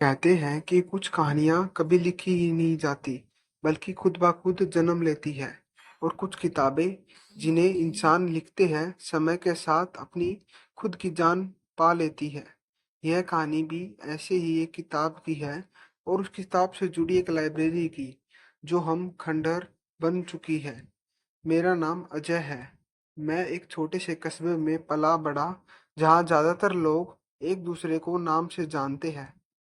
कहते हैं कि कुछ कहानियाँ कभी लिखी ही नहीं जाती, बल्कि खुद ब खुद जन्म लेती है। और कुछ किताबें जिन्हें इंसान लिखते हैं, समय के साथ अपनी खुद की जान पा लेती है। यह कहानी भी ऐसे ही एक किताब की है, और उस किताब से जुड़ी एक लाइब्रेरी की, जो हम खंडहर बन चुकी है। मेरा नाम अजय है। मैं एक छोटे से कस्बे में पला बड़ा, जहाँ ज़्यादातर लोग एक दूसरे को नाम से जानते हैं।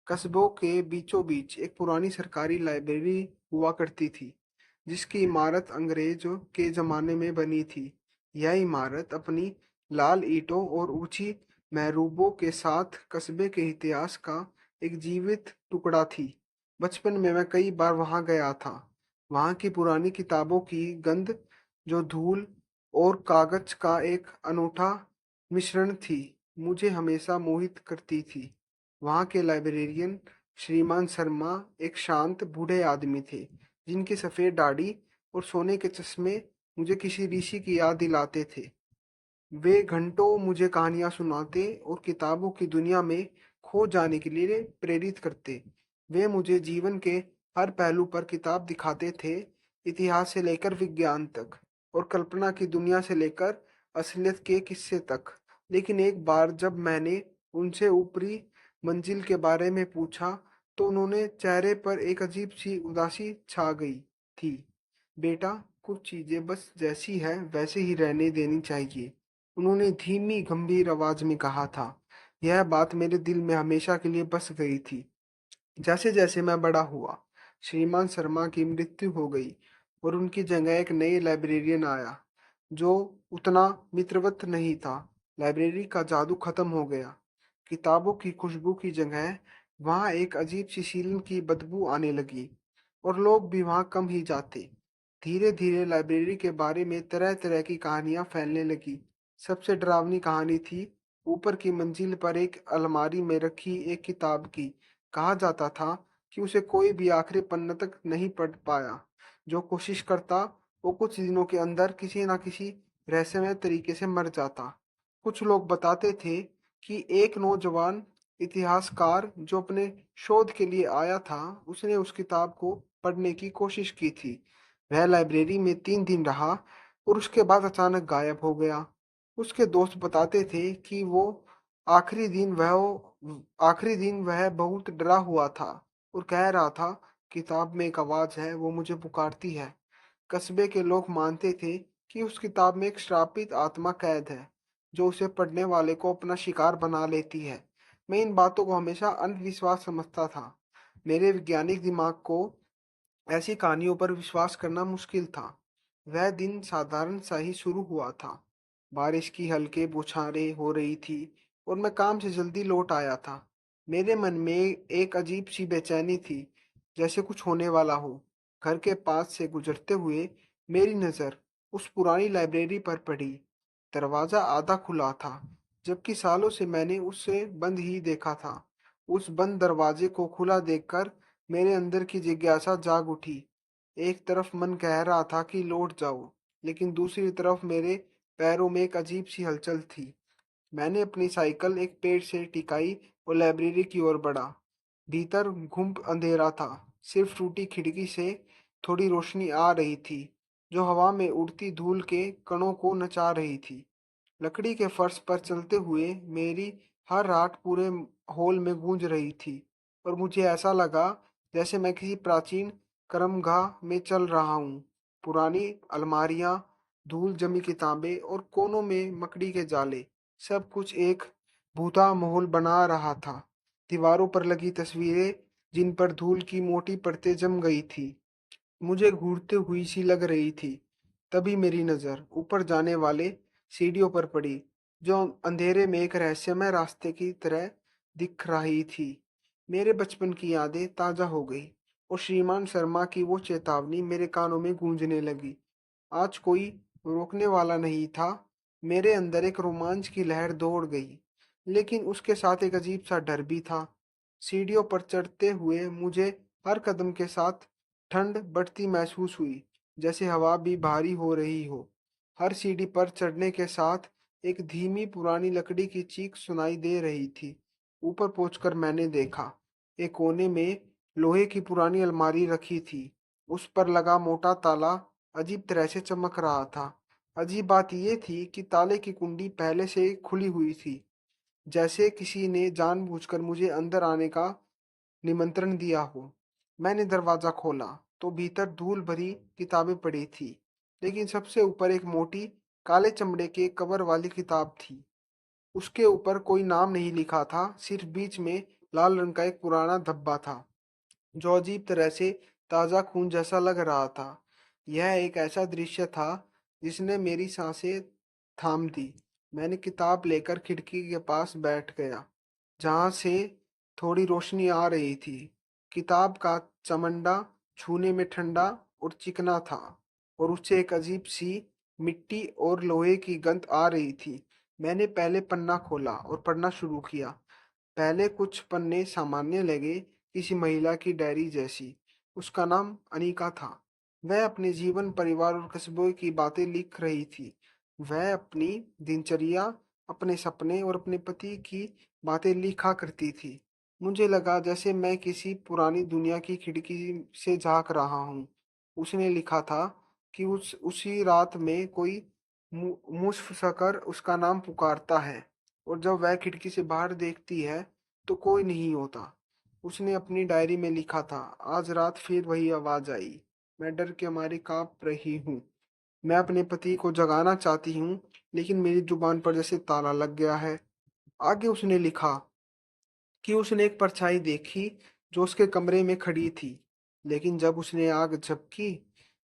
कस्बों के बीचों बीच एक पुरानी सरकारी लाइब्रेरी हुआ करती थी, जिसकी इमारत अंग्रेजों के ज़माने में बनी थी। यह इमारत अपनी लाल ईंटों और ऊंची महरूबों के साथ कस्बे के इतिहास का एक जीवित टुकड़ा थी। बचपन में मैं कई बार वहां गया था। वहां की पुरानी किताबों की गंध, जो धूल और कागज का एक अनूठा मिश्रण थी, मुझे हमेशा मोहित करती थी। वहाँ के लाइब्रेरियन श्रीमान शर्मा एक शांत बूढ़े आदमी थे, जिनकी सफ़ेद दाढ़ी और सोने के चश्मे मुझे किसी ऋषि की याद दिलाते थे। वे घंटों मुझे कहानियाँ सुनाते और किताबों की दुनिया में खो जाने के लिए प्रेरित करते। वे मुझे जीवन के हर पहलू पर किताब दिखाते थे, इतिहास से लेकर विज्ञान तक, और कल्पना की दुनिया से लेकर असलियत के किस्से तक। लेकिन एक बार जब मैंने उनसे ऊपरी मंजिल के बारे में पूछा, तो उन्होंने चेहरे पर एक अजीब सी उदासी छा गई थी। बेटा, कुछ चीजें बस जैसी है वैसे ही रहने देनी चाहिए, उन्होंने धीमी गंभीर आवाज में कहा था। यह बात मेरे दिल में हमेशा के लिए बस गई थी। जैसे जैसे मैं बड़ा हुआ, श्रीमान शर्मा की मृत्यु हो गई, और उनकी जगह एक नई लाइब्रेरियन आया, जो उतना मित्रवत नहीं था। लाइब्रेरी का जादू खत्म हो गया। किताबों की खुशबू की जगह वहां एक अजीब सी सीलन की बदबू आने लगी, और लोग भी वहां कम ही जाते। धीरे धीरे लाइब्रेरी के बारे में तरह तरह की कहानियां फैलने लगी। सबसे डरावनी कहानी थी ऊपर की मंजिल पर एक अलमारी में रखी एक किताब की। कहा जाता था कि उसे कोई भी आखिरी पन्ने तक नहीं पढ़ पाया। जो कोशिश करता, वो कुछ दिनों के अंदर किसी न किसी रहस्यमय तरीके से मर जाता। कुछ लोग बताते थे कि एक नौजवान इतिहासकार जो अपने शोध के लिए आया था, उसने उस किताब को पढ़ने की कोशिश की थी। वह लाइब्रेरी में 3 दिन रहा, और उसके बाद अचानक गायब हो गया। उसके दोस्त बताते थे कि वो आखिरी दिन आखिरी दिन वह बहुत डरा हुआ था, और कह रहा था, किताब में एक आवाज है, वो मुझे पुकारती है। कस्बे के लोग मानते थे कि उस किताब में एक श्रापित आत्मा कैद है, जो उसे पढ़ने वाले को अपना शिकार बना लेती है। मैं इन बातों को हमेशा अंधविश्वास समझता था। मेरे वैज्ञानिक दिमाग को ऐसी कहानियों पर विश्वास करना मुश्किल था। वह दिन साधारण सा ही शुरू हुआ था। बारिश की हल्के बौछारें हो रही थी, और मैं काम से जल्दी लौट आया था। मेरे मन में एक अजीब सी बेचैनी थी, जैसे कुछ होने वाला हो। घर के पास से गुजरते हुए मेरी नज़र उस पुरानी लाइब्रेरी पर पड़ी। दरवाज़ा आधा खुला था, जबकि सालों से मैंने उसे बंद ही देखा था। उस बंद दरवाजे को खुला देखकर मेरे अंदर की जिज्ञासा जाग उठी। एक तरफ मन कह रहा था कि लौट जाओ, लेकिन दूसरी तरफ मेरे पैरों में एक अजीब सी हलचल थी। मैंने अपनी साइकिल एक पेड़ से टिकाई और लाइब्रेरी की ओर बढ़ा। भीतर गुम्प अंधेरा था। सिर्फ टूटी खिड़की से थोड़ी रोशनी आ रही थी, जो हवा में उड़ती धूल के कणों को नचा रही थी। लकड़ी के फर्श पर चलते हुए मेरी हर रात पूरे हॉल में गूंज रही थी, और मुझे ऐसा लगा जैसे मैं किसी प्राचीन कर्मगाह में चल रहा हूँ। पुरानी अलमारियां, धूल जमी किताबें और कोनों में मकड़ी के जाले, सब कुछ एक भूता माहौल बना रहा था। दीवारों पर लगी तस्वीरें, जिन पर धूल की मोटी परतें जम गई थी, मुझे घूरते हुई सी लग रही थी। तभी मेरी नज़र ऊपर जाने वाले सीढ़ियों पर पड़ी, जो अंधेरे में एक रहस्यमय रास्ते की तरह दिख रही थी। मेरे बचपन की यादें ताज़ा हो गई, और श्रीमान शर्मा की वो चेतावनी मेरे कानों में गूंजने लगी। आज कोई रोकने वाला नहीं था। मेरे अंदर एक रोमांच की लहर दौड़ गई, लेकिन उसके साथ एक अजीब सा डर भी था। सीढ़ियों पर चढ़ते हुए मुझे हर कदम के साथ ठंड बढ़ती महसूस हुई, जैसे हवा भी भारी हो रही हो। हर सीढ़ी पर चढ़ने के साथ एक धीमी पुरानी लकड़ी की चीख सुनाई दे रही थी। ऊपर पहुंचकर मैंने देखा, एक कोने में लोहे की पुरानी अलमारी रखी थी। उस पर लगा मोटा ताला अजीब तरह से चमक रहा था। अजीब बात यह थी कि ताले की कुंडी पहले से खुली हुई थी, जैसे किसी ने जानबूझकर मुझे अंदर आने का निमंत्रण दिया हो। मैंने दरवाजा खोला तो भीतर धूल भरी किताबें पड़ी थी, लेकिन सबसे ऊपर एक मोटी काले चमड़े के कवर वाली किताब थी। उसके ऊपर कोई नाम नहीं लिखा था, सिर्फ बीच में लाल रंग का एक पुराना धब्बा था, जो अजीब तरह से ताजा खून जैसा लग रहा था। यह एक ऐसा दृश्य था जिसने मेरी सांसें थाम दी। मैंने किताब लेकर खिड़की के पास बैठ गया, जहां से थोड़ी रोशनी आ रही थी। किताब का चमंडा छूने में ठंडा और चिकना था, और उससे एक अजीब सी मिट्टी और लोहे की गंध आ रही थी। मैंने पहले पन्ना खोला और पढ़ना शुरू किया। पहले कुछ पन्ने सामान्य लगे, किसी महिला की डायरी जैसी। उसका नाम अनीका था। वह अपने जीवन, परिवार और कस्बों की बातें लिख रही थी। वह अपनी दिनचर्या, अपने सपने और अपने पति की बातें लिखा करती थी। मुझे लगा जैसे मैं किसी पुरानी दुनिया की खिड़की से झांक रहा हूँ। उसने लिखा था कि उसी रात में कोई मुस्फिसकर उसका नाम पुकारता है, और जब वह खिड़की से बाहर देखती है तो कोई नहीं होता। उसने अपनी डायरी में लिखा था, आज रात फिर वही आवाज आई। मैं डर के मारे कांप रही हूँ। मैं अपने पति को जगाना चाहती हूँ, लेकिन मेरी जुबान पर जैसे ताला लग गया है। आगे उसने लिखा कि उसने एक परछाई देखी जो उसके कमरे में खड़ी थी, लेकिन जब उसने आग झपकी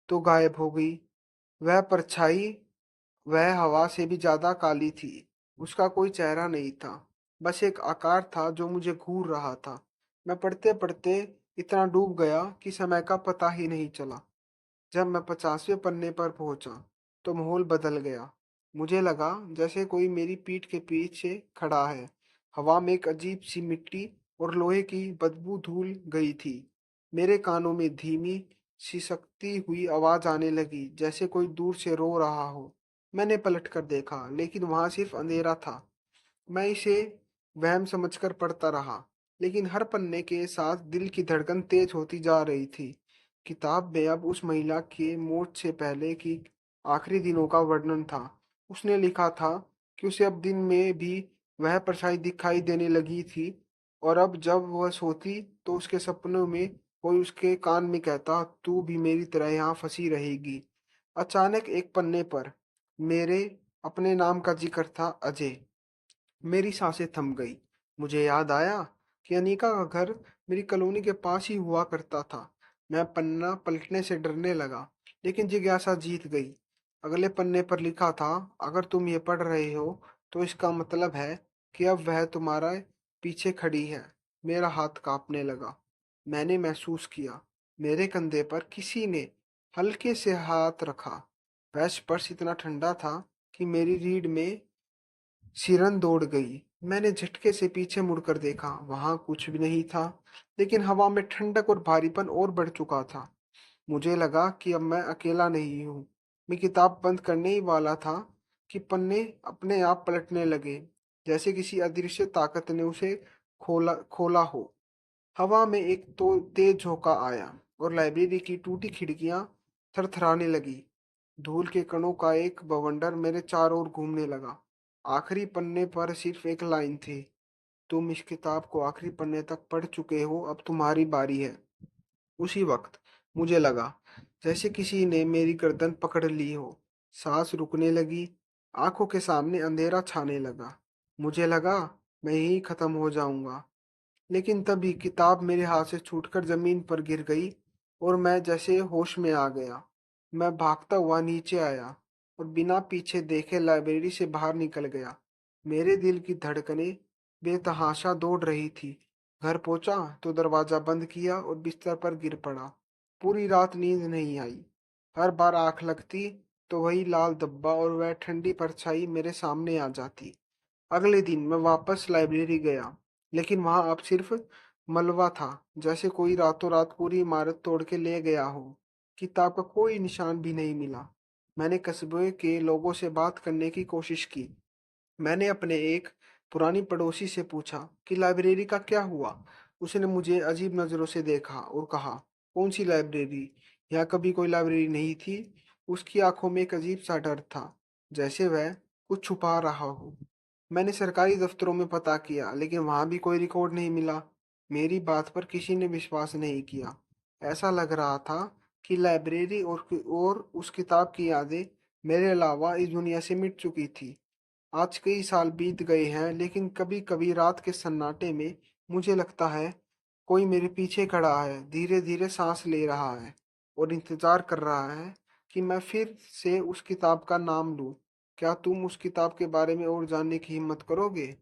तो गायब हो गई। वह परछाई, वह हवा से भी ज्यादा काली थी। उसका कोई चेहरा नहीं था, बस एक आकार था जो मुझे घूर रहा था। मैं पढ़ते पढ़ते इतना डूब गया कि समय का पता ही नहीं चला। जब मैं 50वें पन्ने पर पहुंचा तो माहौल बदल गया। मुझे लगा जैसे कोई मेरी पीठ के पीछे खड़ा है। हवा में एक अजीब सी मिट्टी और लोहे की बदबू धूल गई थी। मेरे कानों में धीमी सिसकती हुई आवाज आने लगी, जैसे कोई दूर से रो रहा हो। मैंने पलट कर देखा, लेकिन वहां सिर्फ अंधेरा था। मैं इसे वहम समझकर पढ़ता रहा, लेकिन हर पन्ने के साथ दिल की धड़कन तेज होती जा रही थी। किताब में अब उस महिला के मौत से पहले की आखिरी दिनों का वर्णन था। उसने लिखा था कि उसे अब दिन में भी वह परछाई दिखाई देने लगी थी, और अब जब वह सोती तो उसके सपनों में कोई उसके कान में कहता, तू भी मेरी तरह यहाँ फंसी रहेगी। अचानक एक पन्ने पर मेरे अपने नाम का जिक्र था, अजय। मेरी सांसें थम गई। मुझे याद आया कि अनीका का घर मेरी कॉलोनी के पास ही हुआ करता था। मैं पन्ना पलटने से डरने लगा, लेकिन जिज्ञासा जीत गई। अगले पन्ने पर लिखा था, अगर तुम ये पढ़ रहे हो तो इसका मतलब है कि अब वह तुम्हारा पीछे खड़ी है। मेरा हाथ कांपने लगा। मैंने महसूस किया मेरे कंधे पर किसी ने हल्के से हाथ रखा। वह स्पर्श इतना ठंडा था कि मेरी रीढ़ में सिरन दौड़ गई। मैंने झटके से पीछे मुड़कर देखा, वहां कुछ भी नहीं था, लेकिन हवा में ठंडक और भारीपन और बढ़ चुका था। मुझे लगा कि अब मैं अकेला नहीं हूँ। मैं किताब बंद करने ही वाला था कि पन्ने अपने आप पलटने लगे, जैसे किसी अदृश्य ताकत ने उसे खोला खोला हो। हवा में एक तो तेज झोंका आया, और लाइब्रेरी की टूटी खिड़कियां थरथराने लगी। धूल के कणों का एक बवंडर मेरे चारों ओर घूमने लगा। आखिरी पन्ने पर सिर्फ एक लाइन थी, तुम इस किताब को आखिरी पन्ने तक पढ़ चुके हो, अब तुम्हारी बारी है। उसी वक्त मुझे लगा जैसे किसी ने मेरी गर्दन पकड़ ली हो। सांस रुकने लगी, आंखों के सामने अंधेरा छाने लगा। मुझे लगा मैं यही खत्म हो जाऊंगा, लेकिन तभी किताब मेरे हाथ से छूटकर जमीन पर गिर गई, और मैं जैसे होश में आ गया। मैं भागता हुआ नीचे आया और बिना पीछे देखे लाइब्रेरी से बाहर निकल गया। मेरे दिल की धड़कनें बेतहाशा दौड़ रही थी। घर पहुंचा तो दरवाजा बंद किया और बिस्तर पर गिर पड़ा। पूरी रात नींद नहीं आई। हर बार आंख लगती तो वही लाल धब्बा और वह ठंडी परछाई मेरे सामने आ जाती। अगले दिन मैं वापस लाइब्रेरी गया, लेकिन वहां अब सिर्फ मलबा था, जैसे कोई रातों रात पूरी इमारत तोड़ के ले गया हो। किताब का कोई निशान भी नहीं मिला। मैंने कस्बे के लोगों से बात करने की कोशिश की। मैंने अपने एक पुरानी पड़ोसी से पूछा कि लाइब्रेरी का क्या हुआ। उसने मुझे अजीब नज़रों से देखा और कहा, कौन सी लाइब्रेरी? यहाँ कभी कोई लाइब्रेरी नहीं थी। उसकी आंखों में एक अजीब सा डर था, जैसे वह कुछ छुपा रहा हो। मैंने सरकारी दफ्तरों में पता किया, लेकिन वहां भी कोई रिकॉर्ड नहीं मिला। मेरी बात पर किसी ने विश्वास नहीं किया। ऐसा लग रहा था कि लाइब्रेरी और उस किताब की यादें मेरे अलावा इस दुनिया से मिट चुकी थी। आज कई साल बीत गए हैं, लेकिन कभी-कभी रात के सन्नाटे में मुझे लगता है कोई मेरे पीछे खड़ा है, धीरे-धीरे सांस ले रहा है और इंतजार कर रहा है कि मैं फिर से उस किताब का नाम लूं। क्या तुम उस किताब के बारे में और जानने की हिम्मत करोगे?